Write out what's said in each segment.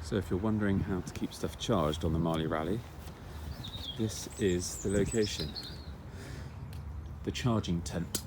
So if you're wondering how to keep stuff charged on the Malle Rally, this is the location, the charging tent.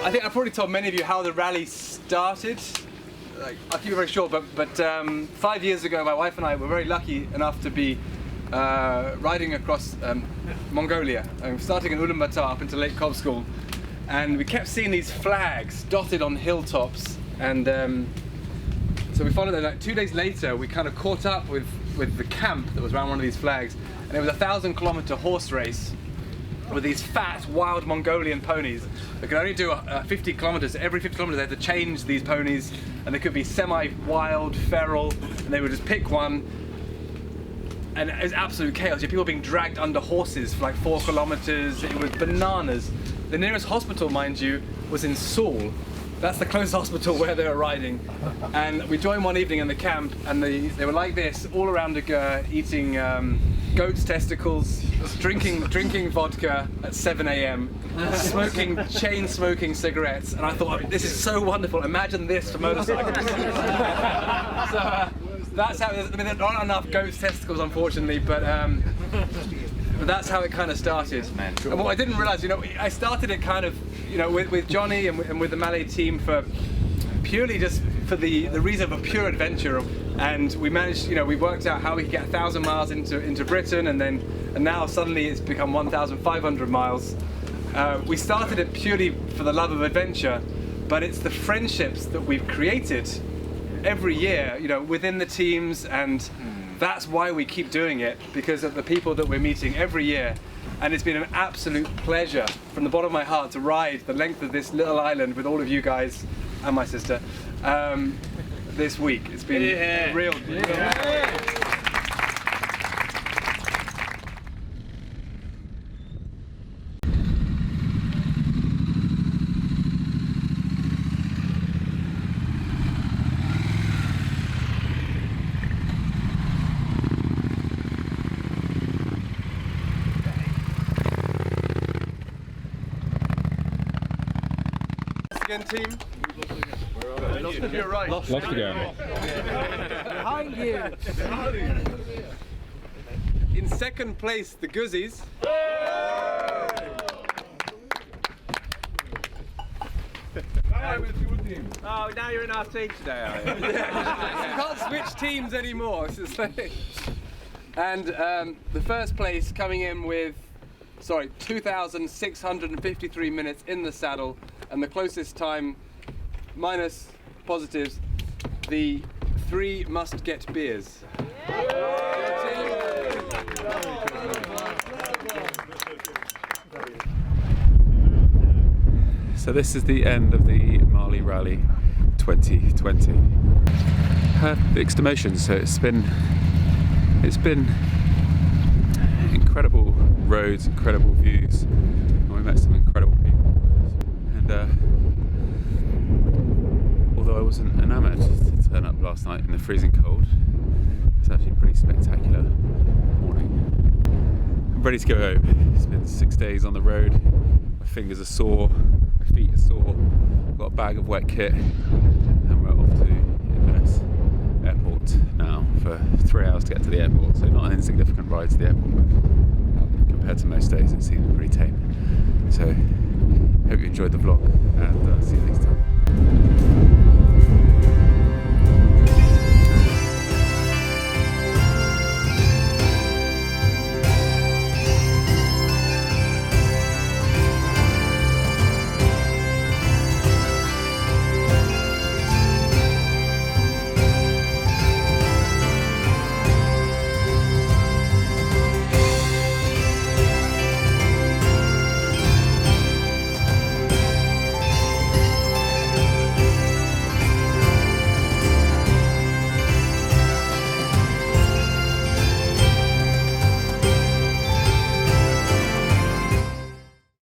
I think I probably told many of you how the rally started. I'll keep it very short, but 5 years ago my wife and I were very lucky enough to be riding across Mongolia, starting in Ulaanbaatar up into Lake Kobskul, and we kept seeing these flags dotted on hilltops, and so we followed them. Like 2 days later we kind of caught up with the camp that was around one of these flags, and it was a 1,000-kilometer horse race with these fat, wild Mongolian ponies that could only do 50 kilometers. Every 50 kilometers they had to change these ponies, and they could be semi-wild, feral, and they would just pick one. And it was absolute chaos. You had people being dragged under horses for like 4 kilometers. It was bananas. The nearest hospital, mind you, was in Seoul. That's the closest hospital where they were riding. And we joined one evening in the camp, and they were like this, all around the gur, eating goat's testicles, drinking vodka at 7 a.m, chain smoking cigarettes, and I thought, this is so wonderful. Imagine this for motorcycles. So that's how. I mean, there aren't enough goat's testicles, unfortunately, but that's how it kind of started. And what I didn't realise, I started it kind of, with Johnny and with the Malle team for purely just for the reason of a pure adventure. And we managed, we worked out how we could get 1,000 miles into Britain, and now suddenly it's become 1,500 miles. We started it purely for the love of adventure, but it's the friendships that we've created every year, you know, within the teams, and that's why we keep doing it, because of the people that we're meeting every year. And it's been an absolute pleasure from the bottom of my heart to ride the length of this little island with all of you guys and my sister this week. It's been a real again, team. Lost to your right. Lost again. Behind you. In second place, the Guzzies. Oh, now you're in our team today, are you? You can't switch teams anymore. And the first place coming in with, 2,653 minutes in the saddle, and the closest time, minus positives, the 3 must get beers. So this is the end of the Malle Rally 2020. Mixed emotions. So it's been incredible roads, incredible views, and we met some incredible people. And although I wasn't enamoured to turn up last night in the freezing cold, it's actually a pretty spectacular morning. I'm ready to go home. It's been 6 days on the road. My fingers are sore, my feet are sore. I've got a bag of wet kit, and we're off to Inverness Airport now for 3 hours to get to the airport. So not an insignificant ride to the airport. Compared to most days, it seems pretty tame. So, hope you enjoyed the vlog, and see you next time.